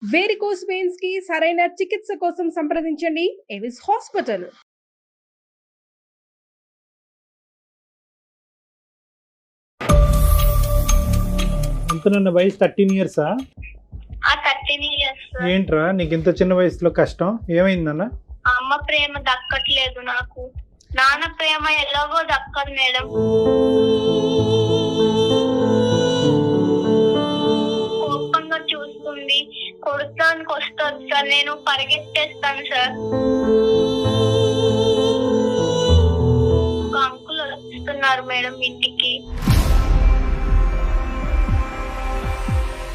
Varicose veins కి సరైన చికిత్స కోసం సంప్రదించండి ఎవిస్ హాస్పిటల్. ఎంతనన్న వయసు 13 ఇయర్సా? 13 ఇయర్స్. ఏంట్రా నీకు ఇంత చిన్న వయసులో కష్టం ఏమైందన్న? అమ్మ ప్రేమ దక్కట్లేదు నాకు. నాన్న ప్రేమ ఎలాగో దక్కదు మేడం. కోపంగా చూస్తుంది, కొడతానికి వస్తుంది సార్, నేను పరిగెత్తేస్తాను సార్. ఒక అంకుల్ వస్తున్నారు మేడం ఇంటికి.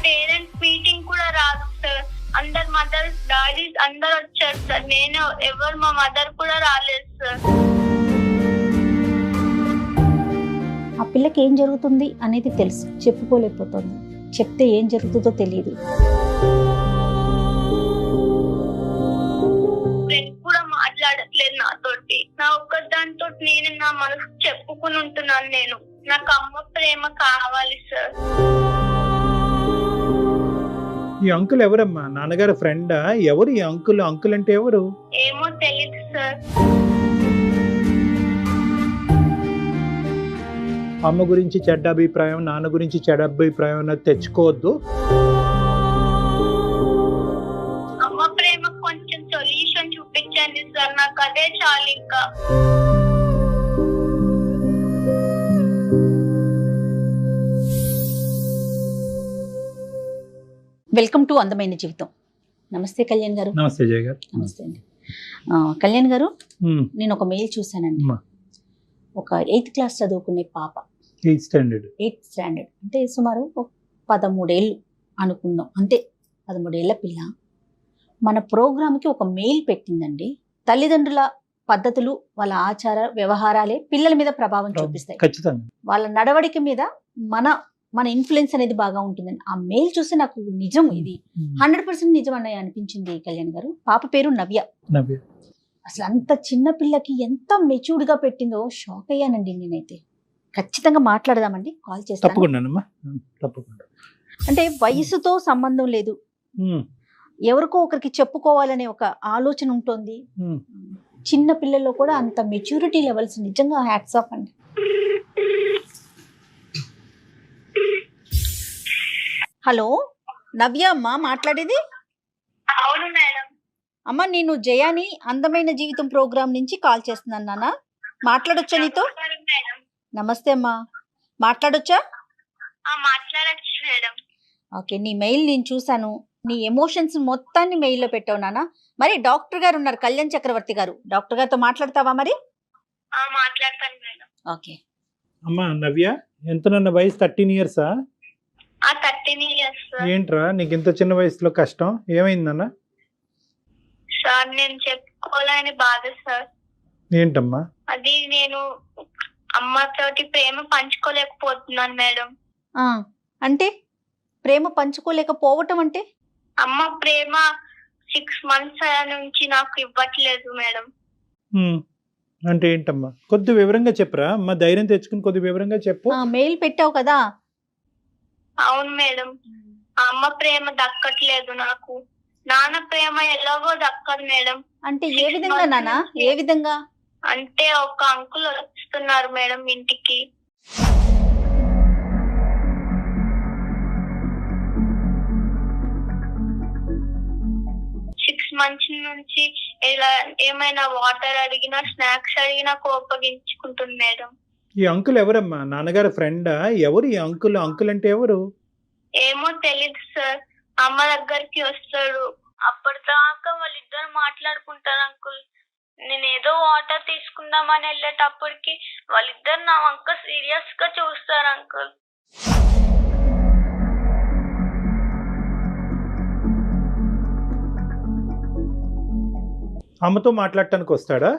పేరెంట్స్ మీటింగ్ కూడా రాదు సార్. అందరు మదర్స్ డాడీస్ అందరు వచ్చారు సార్. నేను ఎవరు మా మదర్ కూడా రాలేదు సార్. ఆ పిల్లకి ఏం జరుగుతుంది అనేది తెలుసు, చెప్పుకోలేకపోతుంది. చెప్తే ఏం జరుగుతుందో తెలియదు. ఫ్రెండ్స్ కూడా మాట్లాడట్లేదు నాతోటి. నా ఒక్కదానితో నేను నా మనసు చెప్పుకుని ఉంటున్నాను. నేను నాకు అమ్మ ప్రేమ కావాలి సార్. ఈ అంకుల్ ఎవరమ్మా? నాన్నగారి ఫ్రెండా? ఎవరు ఈ అంకుల్? అంకుల్ అంటే ఎవరు? ఏమో తెలియదు సార్. అమ్మ గురించి చెడ్డ అభిప్రాయం, నాన్న గురించి చెడ్డ అభిప్రాయం అన్నది తెచ్చుకోవద్దు. అమ్మ ప్రేమ కొంచెం సొల్యూషన్ చూపించండి సార్, నాకు అదే చాలు ఇంకా. వెల్కమ్ టు అందమైన జీవితం. నమస్తే కళ్యాణ్ గారు. నమస్తే జయ గారు. నమస్తే అండి. కళ్యాణ్ గారు, నేను ఒక మెయిల్ చూసానండి. ఒక 8th క్లాస్ చదువుకునే పాప, 8th స్టాండర్డ్ అంటే సుమారు 13 ఏళ్ళు అనుకుందాం, అంతే 13 ఏళ్ల పిల్ల మన ప్రోగ్రామ్కి ఒక మెయిల్ పెట్టిందండి. తల్లిదండ్రుల పద్ధతులు, వాళ్ళ ఆచార వ్యవహారాలే పిల్లల మీద ప్రభావం చూపిస్తాయి. ఖచ్చితంగా వాళ్ళ నడవడిక మీద మన ఇన్ఫ్లుయెన్స్ అనేది బాగా ఉంటుందని ఆ మెయిల్ చూసి నాకు నిజం, ఇది 100% నిజం అన్నయ్య అనిపించింది కళ్యాణ్ గారు. పాప పేరు నవ్య. అసలు అంత చిన్న పిల్లకి ఎంత మెచ్యూర్డ్ గా పెట్టిందో షాక్ అయ్యానండి నేనైతే. ఖచ్చితంగా మాట్లాడదామండి, కాల్ చేస్తాను. తప్పకుండా. అంటే వయసుతో సంబంధం లేదు, ఎవరికో ఒకరికి చెప్పుకోవాలనే ఒక ఆలోచన ఉంటుంది. చిన్న పిల్లల్లో కూడా అంత మెచ్యూరిటీ లెవెల్స్ నిజంగా హ్యాట్స్ ఆఫ్ అండి. హలో నవ్య అమ్మ మాట్లాడేది? అవును మేడం. అమ్మ, నేను జయాని అందమైన జీవితం ప్రోగ్రామ్ నుంచి కాల్ చేస్తున్నాను నాన్న. మాట్లాడొచ్చా నీతో? నమస్తే అమ్మా, మాట్లాడొచ్చా? మాట్లాడచ్చు మేడం. ఓకే, నీ మెయిల్ నేను చూసాను. నీ ఎమోషన్స్ మొత్తాన్ని మెయిల్లో పెట్టావు నాన్న. మరి డాక్టర్ గారు ఉన్నారు, కళ్యాణ్ చక్రవర్తి గారు. డాక్టర్ గారితో మాట్లాడతావా మరి? మాట్లాడతాను మేడం. ఓకే అమ్మా నవ్య, ఎంతనన్న వయసు? 13 ఇయర్సా? 13 ఇయర్స్. ఏంట్రా నీకు ఇంత చిన్న వయసులో కష్టం ఏమైందన్న? సార్ నేను చెప్పుకోలేని బాధ సార్. ఏంటమ్మా అది? నేను అమ్మతోటి ప్రేమ పంచుకోలేకపోతున్నాను మేడం. అంటే ప్రేమ పంచుకోలేకపోవటం అంటే? అమ్మ ప్రేమ 6 months నుంచి నాకు ఇవ్వట్లేదు మేడం. అంటే ఏంటమ్మా? కొద్ది వివరంగా చెప్పరా అమ్మా, ధైర్యం తెచ్చుకుని కొద్ది వివరంగా చెప్పు. మెయిల్ పెట్టావు కదా. అవును మేడం, అమ్మ ప్రేమ దక్కట్లేదు నాకు. నాన్న ప్రేమ ఎలాగో దక్కదు మేడం. అంటే ఏ విధంగా నాన్న? ఏ విధంగా అంటే ఒక అంకుల్ వస్తున్నారు మేడం ఇంటికి. 6 months నుంచి ఇలా ఏమైనా వాటర్ అడిగినా, స్నాక్స్ అడిగినా కోపగించుకుంటుంది మేడం. ఈ అంకుల్ ఎవరమ్మా? నాన్నగారి ఫ్రెండా? ఎవరు ఈ అంకుల్? అంకుల్ అంటే ఎవరు? ఏమో తెలీదు సార్. అమ్మ దగ్గరికి వస్తాడు, అప్పటిదాకా వాళ్ళిద్దరు మాట్లాడుకుంటారు అంకుల్. నేను ఏదో వాటర్ తీసుకుందామని వెళ్ళేటప్పటికి వాళ్ళిద్దరు నా వంక సీరియస్ గా చూస్తారు అంకుల్. అమ్మతో మాట్లాడటానికి వస్తాడా?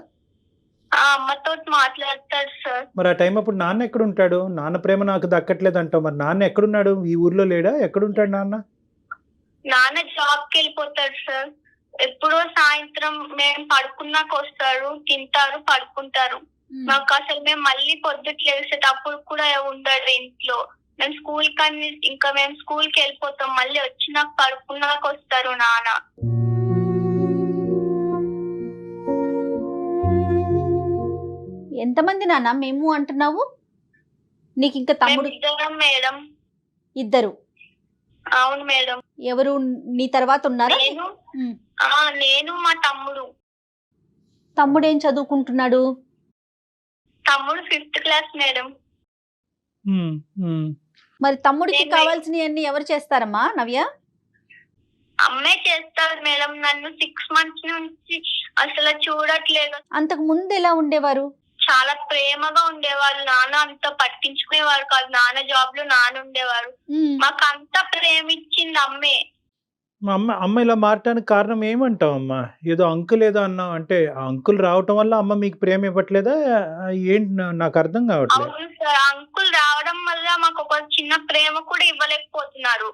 అమ్మతో మాట్లాడతాడు సార్. మరి ఆ టైం అప్పుడు నాన్న ఎక్కడ ఉంటాడు? నాన్న ప్రేమ నాకు దక్కట్లేదు అంటావు, మరి నాన్న ఎక్కడున్నాడు? ఈ ఊర్లో లేడా? ఎక్కడుంటాడు నాన్న? నాన్న జాబ్ కి వెళ్ళిపోతాడు సార్. ఎప్పుడో సాయంత్రం మేము పడుకున్నాక వస్తారు, తింటారు, పడుకుంటారు. మాకు అసలు మేము మళ్ళీ పొద్దుట లేసేటప్పుడు కూడా ఉండడు ఇంట్లో. మేము స్కూల్కి వెళ్ళిపోతాం, మళ్ళీ వచ్చినాక పడుకున్నాక వస్తారు నాన్న. ఎంతమంది నాన్న మేము అంటున్నావు? నీకు ఇంకా తమ్ముడు? ఇద్దరం మేడం. ఇద్దరు? అవును మేడం. ఎవరు నీ తర్వాత ఉన్నారా? నేను మా తమ్ముడు. తమ్ముడు ఏం చదువుకుంటున్నాడు? తమ్ముడు 5th క్లాస్ మేడం. మరి తమ్ముడికి కావాల్సినవన్నీ ఎవరు చేస్తారమ్మా నవ్య? అమ్మే చేస్తారు మేడం. నన్ను 6 months నుంచి అసలు చూడట్లేదు. అంతకు ముందు ఎలా ఉండేవారు? చాలా ప్రేమగా ఉండేవాళ్ళు. నాన్న అంత పట్టించుకునేవారు కాదు. నాన్న జాబ్ లో నాన్న ఉండేవారు. మాకు అంత ప్రేమ ఇచ్చింది అమ్మే. మా అమ్మ ఇలా మారటానికి కారణం ఏమంటావు అమ్మా? ఏదో అంకుల్ ఏదో అన్నావు, అంటే ఆ అంకుల్ రావటం వల్ల అమ్మ మీకు ప్రేమ ఇవ్వట్లేదా ఏంటి? నాకు అర్థం కావట్లేదు. అవును సార్, అంకుల్ రావడం వల్ల మాకు ఒక చిన్న ప్రేమ కూడా ఇవ్వలేకపోతున్నారు.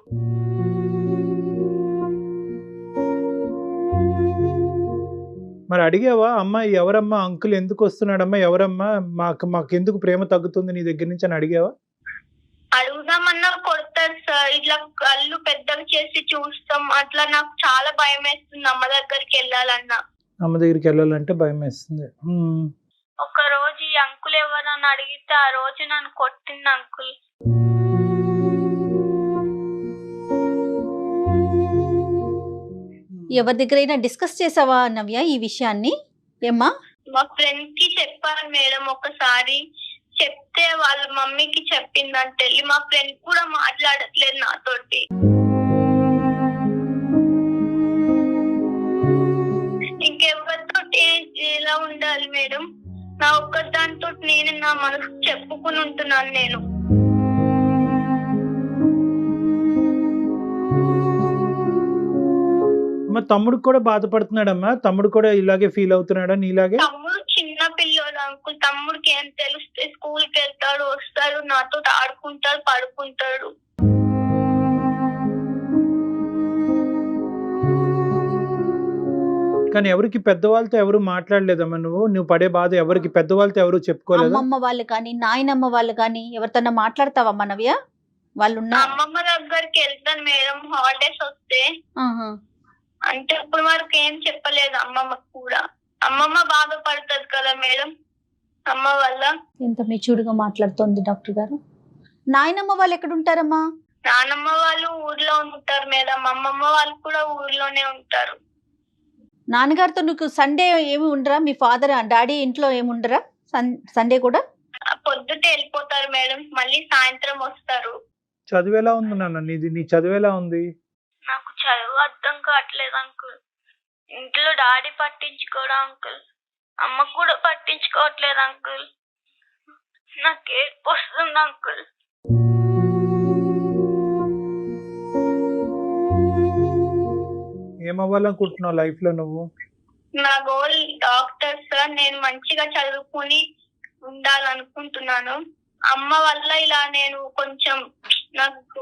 మరి అడిగావా అమ్మ, ఎవరమ్మా అంకుల్, ఎందుకు వస్తున్నాడమ్మా, ఎవరమ్మా, మాకెందుకు ప్రేమ తగ్గుతుంది నీ దగ్గర నుంచి అని అడిగావా? అడుగుదామన్నా కొడతారు సార్. ఇట్లా కళ్ళు పెద్దగా చేసి చూస్తాం. అట్లా నాకు చాలా భయం వేస్తుంది అమ్మ దగ్గరికి వెళ్ళాలన్నా. అమ్మ దగ్గరికి వెళ్ళాలంటే భయం వేస్తుంది. ఒక రోజు ఈ అంకుల్ ఎవరన్నా అడిగితే ఆ రోజు నన్ను కొట్టింది అంకుల్. ఎవరి దగ్గరైనా డిస్కస్ చేసావా నవ్య ఈ విషయాన్ని? ఏమ్మా? మా ఫ్రెండ్ కి చెప్పాను మేడం ఒకసారి. చెప్తే వాళ్ళ మమ్మీకి చెప్పిందంటే వెళ్ళి. మా ఫ్రెండ్ కూడా మాట్లాడట్లేదు నాతోటి. ఇంకెవరితో ఎలా ఉండాలి మేడం? నా ఒక్కదానితో నేను నా మనసు చెప్పుకుని ఉంటున్నాను నేను. తమ్ముడు కూడా బాధపడుతున్నాడమ్మా? తమ్ముడు కూడా ఇలాగే ఫీల్ అవుతున్నాడా నీలాగే? తమ్ముడు చిన్న పిల్లోడు అంకుల్. తమ్ముడికి ఏం తెలుస్తే? స్కూల్కి వెళ్తాడు, వస్తాడు, నాతో ఆడుకుంటాడు, పడుకుంటాడు. కానీ ఎవరికి పెద్దవాళ్ళతో ఎవరు మాట్లాడలేదమ్మా? నువ్వు పడే బాధ ఎవరికి పెద్దవాళ్ళతో ఎవరు చెప్పుకోలేదు? అమ్మమ్మ వాళ్ళు కానీ నాయనమ్మ వాళ్ళు కానీ ఎవరితోన్నా మాట్లాడతావమ్మా నవ్య? వాళ్ళు అమ్మమ్మ దగ్గరికి వెళ్తాను మేడం హాలిడేస్ వస్తే. అంటే ఇప్పుడు వరకు ఏం చెప్పలేదు అమ్మమ్మకు కూడా. అమ్మమ్మ బాధపడుతుంది కదా మేడం అమ్మ వల్ల. ఎంత మెచ్యూర్డ్ గా మాట్లాడుతోంది డాక్టర్ గారు. నాయనమ్మ వాళ్ళు ఎక్కడ ఉంటారమ్మా? నానమ్మ వాళ్ళు ఊర్లో ఉంటారు మేడం. అమ్మమ్మ వాళ్ళు కూడా ఊర్లోనే ఉంటారు. నాన్నగారితో నీకు సండే ఏమి ఉండరా? మీ ఫాదర్ డాడీ ఇంట్లో ఏమి ఉండరా సండే కూడా? పొద్దుటే వెళ్ళిపోతారు మేడం, మళ్ళీ సాయంత్రం వస్తారు. చదువు ఎలా ఉంది నాన్న నీది? నీ చదువు ఎలా ఉంది? నాకు చదువు అర్థం కావట్లేదు అంకుల్. ఇంట్లో డాడీ పట్టించుకోవడం అంకుల్, అమ్మ కూడా పట్టించుకోవట్లేదు అంకుల్. నాకు ఏడుపు వస్తుంది అంకుల్. ఏమవ్వాలనుకుంటున్నావు లైఫ్ లో నువ్వు? నా గోల్ డాక్టర్ సార్. నేను మంచిగా చదువుకుని ఉండాలనుకుంటున్నాను. అమ్మ వల్ల ఇలా నేను కొంచెం నాకు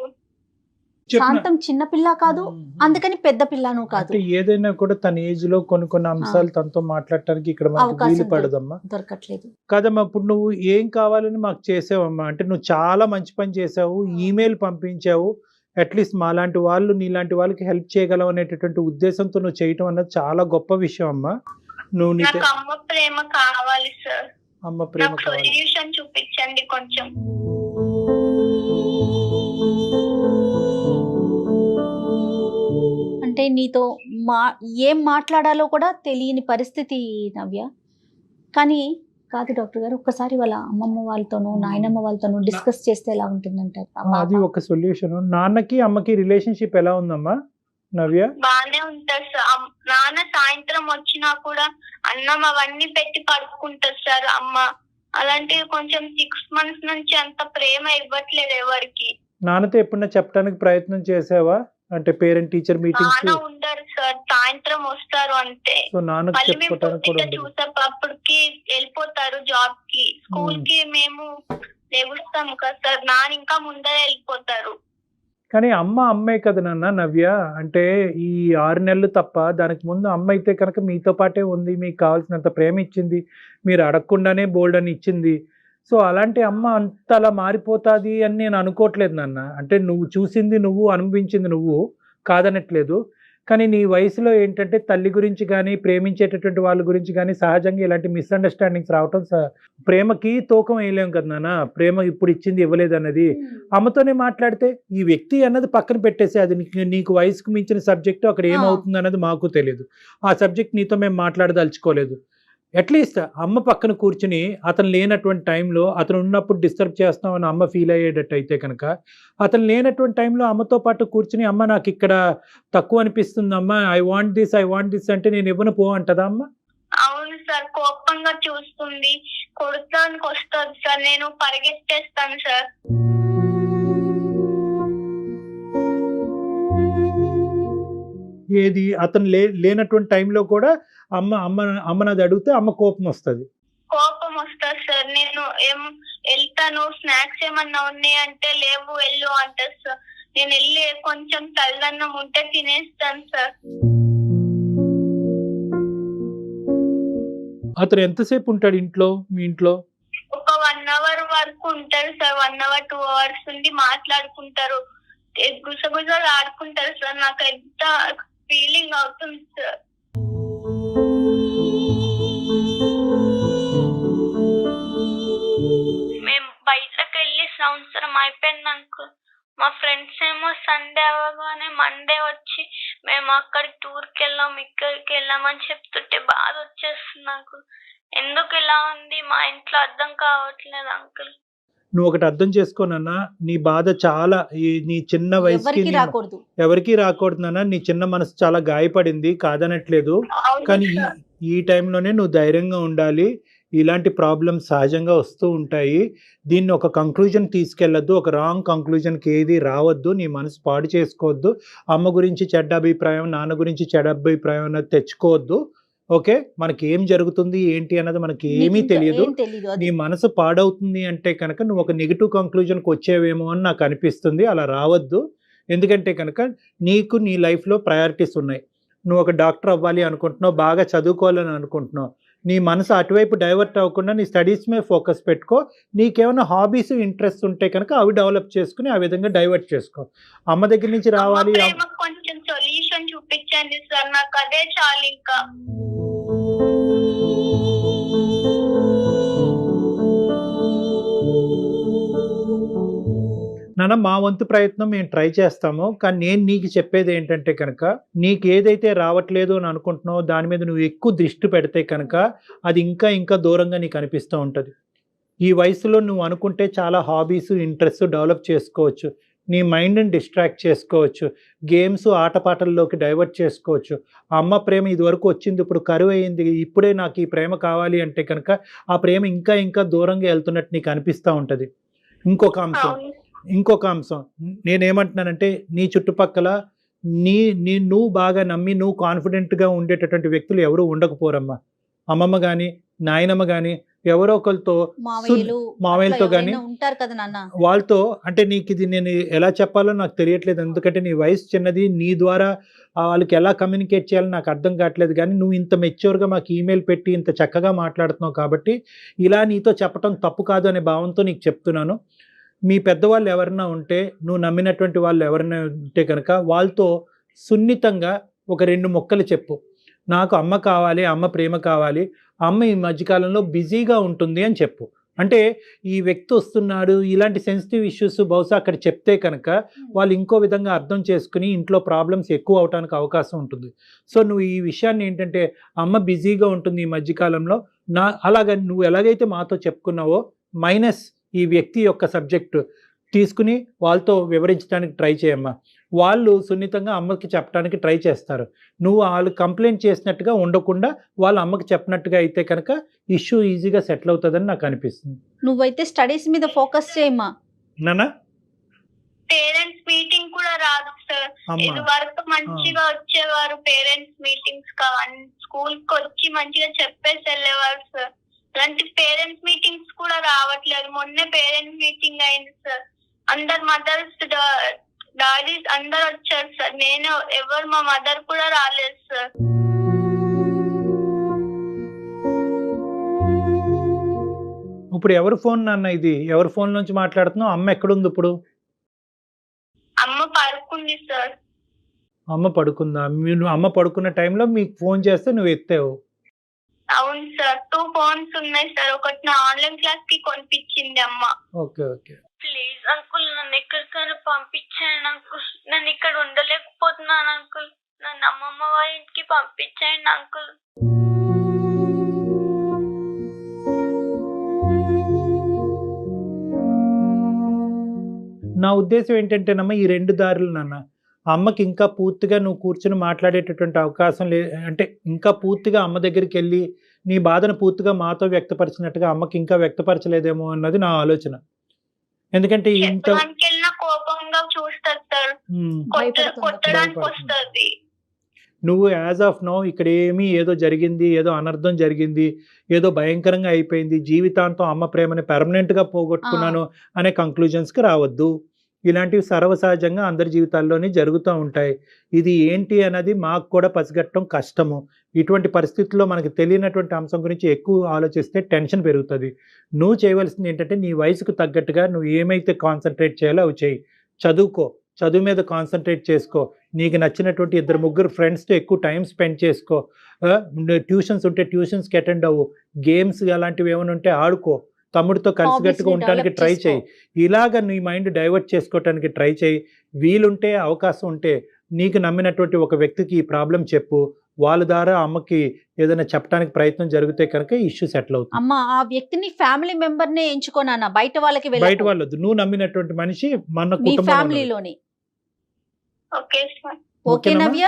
శాంతం చిన్న పిల్ల కాదు, అందుకని పెద్ద పిల్లను కాదు. ఏదైనా కూడా తన ఏజ్ లో కొన్ని అంశాలు తనతో మాట్లాడటానికి ఇక్కడ మనకు వీలు పడదమ్మా, దొరకట్లేదు కదమ్మా. ఇప్పుడు నువ్వు ఏం కావాలని మాకు చేసావమ్మా? అంటే నువ్వు చాలా మంచి పని చేసావు, ఈమెయిల్ పంపించావు. అట్లీస్ట్ మాలాంటి వాళ్ళు నీలాంటి వాళ్ళకి హెల్ప్ చేయగలవు అనేటటువంటి ఉద్దేశంతో నువ్వు చేయటం అన్నది చాలా గొప్ప విషయం అమ్మా. నువ్వు నాకు అమ్మ ప్రేమ కావాలి సార్. అమ్మ ప్రేమ కావాలి. సొల్యూషన్ చూపించండి కొంచెం. అంటే నీతో ఏం మాట్లాడాలో కూడా తెలియని పరిస్థితి నవ్య. కానీ కాదు డాక్టర్ గారు, ఒక్కసారి వాళ్ళ అమ్మమ్మ వాళ్ళతోనూ నాయనమ్మ వాళ్ళతోనూ డిస్కస్ చేస్తే ఎలా ఉంటుందంటారు? అది ఒక సొల్యూషన్. నాన్నకి అమ్మకి రిలేషన్షిప్ ఎలా ఉందమ్మా నవ్య? బానే ఉంటారు సార్. నాన్న సాయంత్రం వచ్చినా కూడా అన్నం అవన్నీ పెట్టి పడుకుంటారు సార్ అమ్మ. అలాంటివి కొంచెం 6 months నుంచి అంత ప్రేమ ఇవ్వట్లేదు ఎవరికి. నాన్నతో ఎప్పుడన్నా చెప్పడానికి ప్రయత్నం చేసావా? అంటే పేరెంట్ టీచర్ మీటింగ్స్? నాన్న ఉండరు సార్, సాయంత్రం వస్తారు అంతే. మళ్ళీ మేము పొద్దుట చూసేటప్పటికి వెళ్ళిపోతారు జాబ్ కి. స్కూల్ కి మేము లెగుస్తాము కదా సార్, నాన్న ఇంకా ముందరే వెళ్ళిపోతారు. కానీ అమ్మే కదా నాన్న నవ్య. అంటే ఈ 6 నెలలు తప్ప దానికి ముందు అమ్మ అయితే కనుక మీతో పాటే ఉంది, మీకు కావాల్సినంత ప్రేమ ఇచ్చింది, మీరు అడగకుండానే బోల్డ్ అని ఇచ్చింది. సో అలాంటి అమ్మ అంతలా మారిపోతుంది అని నేను అనుకోవట్లేదు నాన్న. అంటే నువ్వు చూసింది నువ్వు, అనుభవించింది నువ్వు, కాదనట్లేదు. కానీ నీ వయసులో ఏంటంటే తల్లి గురించి కానీ, ప్రేమించేటటువంటి వాళ్ళ గురించి కానీ సహజంగా ఇలాంటి మిస్అండర్స్టాండింగ్స్ రావటం ప్రేమకి తూకం వేయలేం కదా నాన్న. ప్రేమ ఇప్పుడు ఇచ్చింది ఇవ్వలేదు అన్నది అమ్మతోనే మాట్లాడితే, ఈ వ్యక్తి అన్నది పక్కన పెట్టేసి, అది నీకు వయసుకు మించిన సబ్జెక్టు, అక్కడ ఏమవుతుంది అన్నది మాకు తెలియదు. ఆ సబ్జెక్ట్ నీతో మేము మాట్లాడదలుచుకోలేదు. అట్లీస్ట్ అమ్మ పక్కన కూర్చుని అతను లేనటువంటి టైంలో, అతను ఉన్నప్పుడు డిస్టర్బ్ చేస్తామని అమ్మ ఫీల్ అయ్యేటట్టు అయితే కనుక, అతను లేనటువంటి టైంలో అమ్మతో పాటు కూర్చుని, అమ్మ నాకు ఇక్కడ తక్కువ అనిపిస్తుంది అమ్మ, ఐ వాంట్ దిస్ అంటే నేను ఇవ్వను పో అంటదా అమ్మ? అవును సార్, కోపంగా చూస్తుంది, కొడతానికి వస్తుంది సార్, నేను పరిగెత్తేస్తాను సార్. ఏది అతను లేనటువంటి టైంలో కూడా అమ్మనది అడిగితే అమ్మ కోపం వస్తుంది. కోపం వస్తుంది సార్. నేను వెళ్తాను, స్నాక్స్ ఏమన్నా ఉన్నాయి అంటే లేవు వెళ్ళు అంటారు సార్. నేను వెళ్ళి కొంచెం తల్లన్నం ఉంటే తినేస్తాను సార్. అతను ఎంతసేపు ఉంటాడు ఇంట్లో, మీ ఇంట్లో? ఒక 1 అవర్ వరకు ఉంటారు సార్. 1 అవర్ 2 అవర్స్ ఉండి మాట్లాడుకుంటారు, గుసగుసలు ఆడుకుంటారు సార్. నాకు ఎంత ఫీలింగ్ అవుతుంది సార్. మేము బయటకు వెళ్ళి సంవత్సరం అయిపోయింది అంకుల్. మా ఫ్రెండ్స్ ఏమో సండే అవ్వగానే మండే వచ్చి మేము అక్కడికి టూర్కి వెళ్ళాం, ఇక్కడికి వెళ్ళామని చెప్తుంటే బాధ వచ్చేస్తుంది నాకు. ఎందుకు ఇలా ఉంది మా ఇంట్లో అర్థం కావట్లేదు అంకుల్. నువ్వు ఒకటి అర్థం చేసుకోనన్నా, నీ బాధ చాలా, నీ చిన్న వయసుకి ఎవరికి రాకూడదన్నా, నీ చిన్న మనసు చాలా గాయపడింది, కాదనట్లేదు. కానీ ఈ టైంలోనే నువ్వు ధైర్యంగా ఉండాలి. ఇలాంటి ప్రాబ్లమ్స్ సహజంగా వస్తూ ఉంటాయి. దీన్ని ఒక కంక్లూజన్ తీసుకెళ్ళొద్దు, ఒక రాంగ్ కంక్లూజన్కి ఏది రావద్దు, నీ మనసు పాడు చేసుకోవద్దు. అమ్మ గురించి చెడ్డ అభిప్రాయం, నాన్న గురించి చెడ్డ అభిప్రాయం అన్నది తెచ్చుకోవద్దు. ఓకే, మనకి ఏం జరుగుతుంది ఏంటి అన్నది మనకి ఏమీ తెలియదు. నీ మనసు పాడవుతుంది అంటే కనుక నువ్వు ఒక నెగిటివ్ కంక్లూజన్కి వచ్చేవేమో అని నాకు అనిపిస్తుంది. అలా రావద్దు. ఎందుకంటే కనుక నీకు నీ లైఫ్లో ప్రయారిటీస్ ఉన్నాయి. నువ్వు ఒక డాక్టర్ అవ్వాలి అనుకుంటున్నావు, బాగా చదువుకోవాలని అనుకుంటున్నావు. నీ మనసు అటువైపు డైవర్ట్ అవ్వకుండా నీ స్టడీస్ మీద ఫోకస్ పెట్టుకో. నీకేమైనా హాబీస్, ఇంట్రెస్ట్ ఉంటే కనుక అవి డెవలప్ చేసుకుని ఆ విధంగా డైవర్ట్ చేసుకో. అమ్మ దగ్గర నుంచి రావాలి. కొంచెం సొల్యూషన్ చూపించండి సార్, నాకు అదే చాలు ఇంకా. నాన్న, మా వంతు ప్రయత్నం మేము ట్రై చేస్తాము. కానీ నేను నీకు చెప్పేది ఏంటంటే కనుక, నీకు ఏదైతే రావట్లేదు అని అనుకుంటున్నావో దాని మీద నువ్వు ఎక్కువ దృష్టి పెడితే కనుక అది ఇంకా ఇంకా దూరంగా నీకు అనిపిస్తూ ఉంటుంది. ఈ వయసులో నువ్వు అనుకుంటే చాలా హాబీస్, ఇంట్రెస్ట్ డెవలప్ చేసుకోవచ్చు. నీ మైండ్ని డిస్ట్రాక్ట్ చేసుకోవచ్చు. గేమ్స్, ఆటపాటల్లోకి డైవర్ట్ చేసుకోవచ్చు. అమ్మ ప్రేమ ఇదివరకు వచ్చింది, ఇప్పుడు కరువు అయింది, ఇప్పుడే నాకు ఈ ప్రేమ కావాలి అంటే కనుక ఆ ప్రేమ ఇంకా ఇంకా దూరంగా వెళ్తున్నట్టు నీకు అనిపిస్తూ ఉంటుంది. ఇంకొక అంశం నేనేమంటున్నానంటే, నీ చుట్టుపక్కల నువ్వు బాగా నమ్మి నువ్వు కాన్ఫిడెంట్గా ఉండేటటువంటి వ్యక్తులు ఎవరు ఉండకపోరమ్మా. అమ్మమ్మ కానీ, నాయనమ్మ కానీ, ఎవరో ఒకరితో, మామయ్యలతో కానీ ఉంటారు కదా నాన్న, వాళ్ళతో. అంటే నీకు ఇది నేను ఎలా చెప్పాలో నాకు తెలియట్లేదు. ఎందుకంటే నీ వయసు చిన్నది, నీ ద్వారా వాళ్ళకి ఎలా కమ్యూనికేట్ చేయాలో నాకు అర్థం కావట్లేదు. కానీ నువ్వు ఇంత మెచ్యూర్గా మాకు ఈమెయిల్ పెట్టి ఇంత చక్కగా మాట్లాడుతున్నావు కాబట్టి ఇలా నీతో చెప్పటం తప్పు కాదు అనే భావంతో నీకు చెప్తున్నాను. మీ పెద్దవాళ్ళు ఎవరైనా ఉంటే, నువ్వు నమ్మినటువంటి వాళ్ళు ఎవరైనా ఉంటే కనుక వాళ్ళతో సున్నితంగా ఒక 2 ముక్కలు చెప్పు. నాకు అమ్మ కావాలి, అమ్మ ప్రేమ కావాలి, అమ్మ ఈ మధ్యకాలంలో బిజీగా ఉంటుంది అని చెప్పు. అంటే ఈ వ్యక్తి వస్తున్నాడు, ఇలాంటి సెన్సిటివ్ ఇష్యూస్ బహుశా అక్కడ చెప్తే కనుక వాళ్ళు ఇంకో విధంగా అర్థం చేసుకుని ఇంట్లో ప్రాబ్లమ్స్ ఎక్కువ అవడానికి అవకాశం ఉంటుంది. సో నువ్వు ఈ విషయాన్ని ఏంటంటే, అమ్మ బిజీగా ఉంటుంది ఈ మధ్యకాలంలో, అలాగ నువ్వు ఎలాగైతే మాతో చెప్పుకున్నావో మైనస్ ఈ వ్యక్తి యొక్క సబ్జెక్టు తీసుకుని వాళ్ళతో వివరించడానికి ట్రై చేయమ్మా. వాళ్ళు సున్నితంగా అమ్మకి చెప్పడానికి ట్రై చేస్తారు. నువ్వు వాళ్ళు కంప్లైంట్ చేసినట్టుగా ఉండకుండా వాళ్ళ అమ్మకి చెప్పినట్టుగా అయితే కనుక ఇష్యూ ఈజీగా సెటిల్ అవుతుందని నాకు అనిపిస్తుంది. నువ్వైతే స్టడీస్ మీద ఫోకస్ చేయమ్మా. నానా, పేరెంట్స్ మీటింగ్ కూడా రాదు సార్. ఇది వరకు మంచిగా వచ్చేవారు పేరెంట్స్ మీటింగ్స్, స్కూల్ కి వచ్చి మంచిగా చెప్పేసి వెళ్ళేవారు సార్. అలాంటి పేరెంట్స్ మీటింగ్స్ కూడా రావట్లేదు. మొన్నే పేరెంట్స్ మీటింగ్ అయింది సార్. అందరు మదర్స్, డాడీస్ అందరు వచ్చారు సార్. నేను ఎవరు, మా మదర్ కూడా రాలేదు సార్. ఇప్పుడు ఎవరి ఫోన్ నాన్న ఇది? ఎవరి ఫోన్ నుంచి మాట్లాడుతున్నావు? అమ్మ ఎక్కడుంది ఇప్పుడు? అమ్మ పడుకుంది సార్. అమ్మ పడుకుందా? అమ్మ పడుకున్న టైంలో మీకు ఫోన్ చేస్తే నువ్వు ఎత్తావు. అవును సార్, 2 ఫోన్స్ ఉన్నాయి సార్. ఒకటి నా ఆన్లైన్ క్లాస్ కి కొనిపించింది అమ్మ. Okay okay. ప్లీజ్ అంకుల్, నన్ను ఎక్కడికైనా పంపించండి అంకుల్. నేను ఇక్కడ ఉండలేకపోతున్నాను అంకుల్. నన్ను అమ్మమ్మ వాళ్ళ ఇంటికి పంపించండి అంకుల్. నా ఉద్దేశం ఏంటంటేనమ్మా, ఈ 2 దారులు నాన్న. అమ్మకి ఇంకా పూర్తిగా నువ్వు కూర్చొని మాట్లాడేటటువంటి అవకాశం అంటే ఇంకా పూర్తిగా అమ్మ దగ్గరికి వెళ్ళి నీ బాధను పూర్తిగా మాతో వ్యక్తపరిచినట్టుగా అమ్మకి ఇంకా వ్యక్తపరచలేదేమో అన్నది నా ఆలోచన. ఎందుకంటే ఇంత చెప్పడానికి వెళ్ళినా కోపంగా చూస్తారు సార్. కొట్టడానికి వస్తుంది. నువ్వు యాజ్ ఆఫ్ నో ఇక్కడ ఏదో జరిగింది, ఏదో అనర్థం జరిగింది, ఏదో భయంకరంగా అయిపోయింది, జీవితాంతం అమ్మ ప్రేమని పెర్మనెంట్గా పోగొట్టుకున్నాను అనే కంక్లూజన్స్కి రావద్దు. ఇలాంటివి సర్వసహజంగా అందరి జీవితాల్లోనే జరుగుతూ ఉంటాయి. ఇది ఏంటి అన్నది మాకు కూడా పసిగట్టడం కష్టము. ఇటువంటి పరిస్థితుల్లో మనకు తెలియనటువంటి అంశం గురించి ఎక్కువ ఆలోచిస్తే టెన్షన్ పెరుగుతుంది. నువ్వు చేయవలసింది ఏంటంటే నీ వయసుకు తగ్గట్టుగా నువ్వు ఏమైతే కాన్సన్ట్రేట్ చేయాలో అవి చేయి. చదువుకో, చదువు మీద కాన్సన్ట్రేట్ చేసుకో. నీకు నచ్చినటువంటి 2-3 ఫ్రెండ్స్తో ఎక్కువ టైం స్పెండ్ చేసుకో. ట్యూషన్స్ ఉంటే ట్యూషన్స్కి అటెండ్ అవ్వు. గేమ్స్ అలాంటివి ఏమైనా ఉంటే ఆడుకో. తమ్ముడితో కలిసికట్టుగా ఉండటానికి ట్రై చేయి. ఇలాగ నీ మైండ్ డైవర్ట్ చేసుకోవటానికి ట్రై చేయి. వీలుంటే అవకాశం ఉంటే నీకు నమ్మినటువంటి ఒక వ్యక్తికి ఈ ప్రాబ్లం చెప్పు. వాళ్ళ ద్వారా అమ్మకి ఏదైనా చెప్పడానికి ప్రయత్నం జరిగితే కనుక ఇష్యూ సెటిల్ అవుతుంది. అమ్మ ఆ వ్యక్తిని ఫ్యామిలీ మెంబర్ నే ఎంచుకోనా, బయట వాళ్ళకి బయట వాళ్ళొద్దు. నువ్వు నమ్మినటువంటి మనిషి మన ఫ్యామిలీలోని. Okay sir. Okay Navya,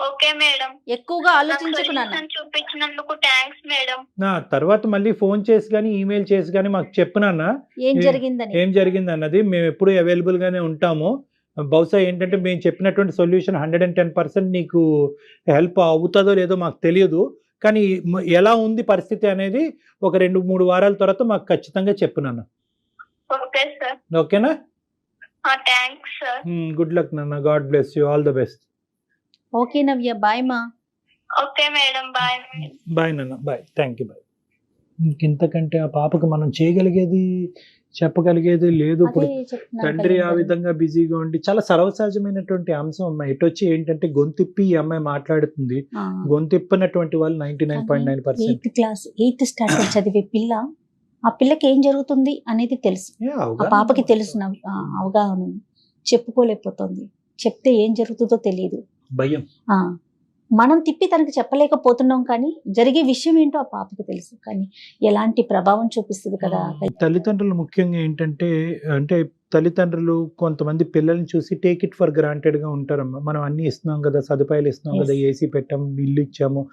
okay madam. ఎక్కువగా ఆలోచించుకున్నాను. చూపించినందుకు థ్యాంక్స్ మేడం. నా తర్వాత మళ్ళీ ఫోన్ చేసి కానీ ఈమెయిల్ చేసి కానీ మాకు చెప్పునన్నా ఏం జరిగింది అన్నది. మేము ఎప్పుడు అవైలబుల్ గానే ఉంటాము. బహుశా ఏంటంటే మేము చెప్పినటువంటి సొల్యూషన్ 110% నీకు హెల్ప్ అవుతుందో లేదో మాకు తెలియదు. కానీ ఎలా ఉంది పరిస్థితి అనేది ఒక 2-3 వారాల తర్వాత మాకు ఖచ్చితంగా చెప్పునన్నా. Okay sir. ఓకేనా? Thanks sir. గుడ్ లక్ నాన్న. God bless you. All the best. Okay Navya, bye మా. Okay madam, bye. బాయ్ నాన్న, బాయ్. Thank you, bye. ఇంతకంటే ఆ పాపకు మనం చేయగలిగేది చెప్పగలిగేది లేదు. ఇప్పుడు తండ్రి ఆ విధంగా బిజీగా ఉండి చాలా సర్వసహజమైనటువంటి అంశం అమ్మాయి. ఇటు వచ్చి ఏంటంటే గొంతిప్పి ఈ అమ్మాయి మాట్లాడుతుంది. గొంతిప్పినటువంటి వాళ్ళు 99.9%. 8th క్లాస్ 8th స్టాండర్డ్ చదివే పిల్ల, ఆ పిల్లకి ఏం జరుగుతుంది అనేది తెలుసు. ఆ పాపకి తెలుసు, అవగాహన చెప్పుకోలేకపోతుంది. చెప్తే ఏం జరుగుతుందో తెలియదు, భయం. మనం తిప్పి తనకి చెప్పలేకపోతున్నాం, కానీ జరిగే విషయం ఏంటో ఆ పాపకి తెలుసు. కానీ ఎలాంటి ప్రభావం చూపిస్తుంది కదా. తల్లిదండ్రులు ముఖ్యంగా ఏంటంటే అంటే తల్లిదండ్రులు కొంతమంది పిల్లల్ని చూసి టేక్ ఇట్ ఫర్ గ్రాంటెడ్ గా ఉంటారమ్మా. మనం అన్ని ఇస్తున్నాం కదా, సదుపాయాలు ఇస్తున్నాం కదా, ఏసీ పెట్టాము, ఇల్లు ఇచ్చాము,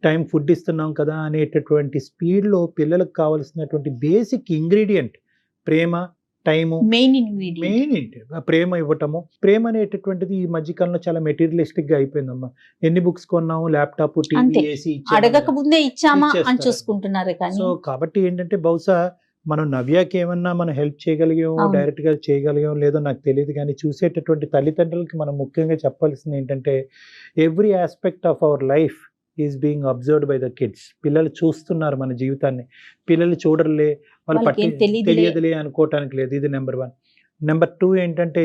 టైం ఫుడ్ ఇస్తున్నాం కదా అనేటటువంటి స్పీడ్ లో పిల్లలకు కావాల్సినటువంటి బేసిక్ ఇంగ్రీడియంట్ ప్రేమ, టైము, మెయిన్ ఏంటి ప్రేమ ఇవ్వటము. ప్రేమ అనేటటువంటిది ఈ మధ్యకాలంలో చాలా మెటీరియలిస్టిక్ గా అయిపోయిందమ్మా. ఎన్ని బుక్స్ కొన్నాము, ల్యాప్టాప్, టీవీ, ఏసీ అడగక ముందే ఇచ్చామా అని చూసుకుంటున్నారు. సో కాబట్టి ఏంటంటే బహుశా మనం నవ్యాకి ఏమన్నా మనం హెల్ప్ చేయగలిగాము, డైరెక్ట్ గా చేయగలిగాము లేదో నాకు తెలియదు. కానీ చూసేటటువంటి తల్లిదండ్రులకి మనం ముఖ్యంగా చెప్పాల్సింది ఏంటంటే every aspect of our life is being observed by the kids. పిల్లలు చూస్తున్నారు మన జీవితాన్ని. పిల్లలు చూడలే, వాళ్ళు తెలియదులే అనుకోవటానికి లేదు. ఇది నెంబర్ 1. నెంబర్ 2 ఏంటంటే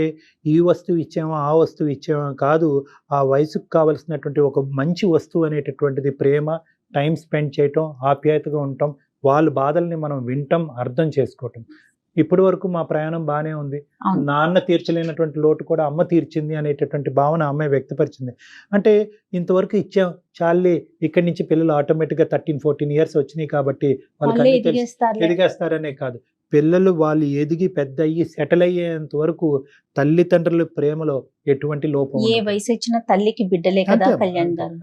ఈ వస్తువు ఇచ్చామా ఆ వస్తువు ఇచ్చామా కాదు, ఆ వయసుకు కావలసినటువంటి ఒక మంచి వస్తువు అనేటటువంటిది ప్రేమ, టైం స్పెండ్ చేయటం, ఆప్యాయతగా ఉండటం, వాళ్ళ బాధల్ని మనం వినటం, అర్థం చేసుకోవటం. ఇప్పటి వరకు మా ప్రయాణం బాగానే ఉంది. నాన్న తీర్చలేనటువంటి లోటు కూడా అమ్మ తీర్చింది అనేటటువంటి భావన అమ్మాయి వ్యక్తపరిచింది. అంటే ఇంతవరకు ఇచ్చాం చాలే, ఇక్కడి నుంచి పిల్లలు ఆటోమేటిక్గా 13-14 ఇయర్స్ వచ్చినాయి కాబట్టి వాళ్ళకి ఎదిగేస్తారనే కాదు, పిల్లలు వాళ్ళు ఎదిగి పెద్ద అయ్యి సెటిల్ అయ్యేంత వరకు తల్లిదండ్రుల ప్రేమలో ఎటువంటి లోపం. ఏ వయసు ఇచ్చినా తల్లికి బిడ్డలే కదా కళ్యాణ్ గారు.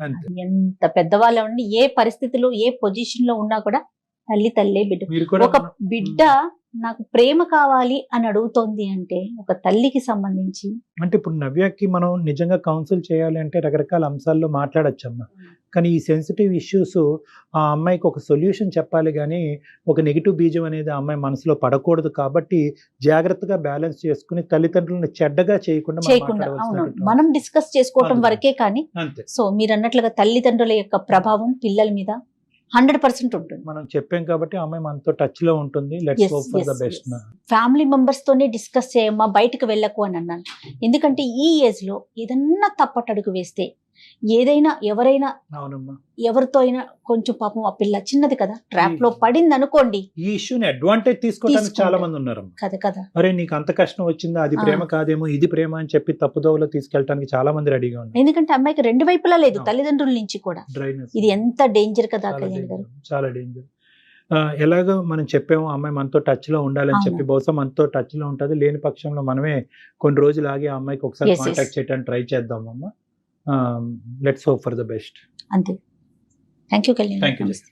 ఎంత పెద్దవాళ్ళు ఉండి ఏ పరిస్థితిలో ఏ పొజిషన్ లో ఉన్నా కూడా తల్లే బిడ్డ. ఒక బిడ్డ నాకు ప్రేమ కావాలి అని అడుగుతోంది అంటే ఒక తల్లికి సంబంధించి అంటే ఇప్పుడు నవ్యకి మనం నిజంగా కౌన్సిల్ చేయాలి అంటే రకరకాల అంశాల్లో మాట్లాడచ్చమ్మా. కానీ ఈ సెన్సిటివ్ ఇష్యూస్ ఆ అమ్మాయికి ఒక సొల్యూషన్ చెప్పాలి, కానీ ఒక నెగిటివ్ బీజం అనేది ఆ అమ్మాయి మనసులో పడకూడదు. కాబట్టి జాగ్రత్తగా బ్యాలెన్స్ చేసుకుని తల్లిదండ్రులను చెడ్డగా చేయకుండా మనం డిస్కస్ చేసుకోవటం వరకే. కానీ సో మీరు అన్నట్లుగా తల్లిదండ్రుల యొక్క ప్రభావం పిల్లల మీద 100% ఉంటుంది. మనం చెప్పాం కాబట్టి ఆ అమ్మాయి మనతో టచ్ లో ఉంటుంది. Let's Yes, hope for the yes, best. yes. Family members తోనే డిస్కస్ చేయమ్మా, బయటకు వెళ్ళకు అని అన్నాను. ఎందుకంటే ఈ ఏజ్ లో ఏదన్నా తప్పటడుగు వేస్తే, ఏదైనా ఎవరైనా అవునమ్మా. ఎవరితో అయినా కొంచెం పాపం ఆ పిల్ల చిన్నది కదా, ట్రాప్ లో పడింది అనుకోండి, ఈ ఇష్యూని అడ్వాంటేజ్ తీసుకోవడానికి తీసుకుంటారు. చాలా మంది ఉన్నారమ్మా. కదా కదా. అరే నీకు అంత కష్టం వచ్చిందా, అది ఆ. ప్రేమ కాదేమో ఇది ప్రేమ అని చెప్పి తప్పుదోవలో తీసుకెళ్ళడానికి చాలా మంది రెడీగా ఉన్నారు. ఎందుకంటే అమ్మాయికి రెండు వైపులా లేదు, అవును. తల్లిదండ్రుల నుంచి కూడా. డ్రైనెస్ ఇది ఎంత డేంజర్ కదా చాలా కళ్యాణ్ గారు. డేంజర్, చాలా డేంజర్. ఎలాగో మనం చెప్పాము అమ్మాయి మనతో టచ్ లో ఉండాలని అవును. చెప్పి, బహుశా మనతో టచ్ లో ఉంటుంది. లేని పక్షంలో మనమే కొన్ని రోజులు ఆగి ఆ అమ్మాయికి ఒకసారి Yes, yes. కాంటాక్ట్ చేయడానికి ట్రై చేద్దాం అమ్మా. Let's hope for the best. అంతే. థ్యాంక్ యూ కళ్యాణ్ Thank గారు. you. నమస్తే.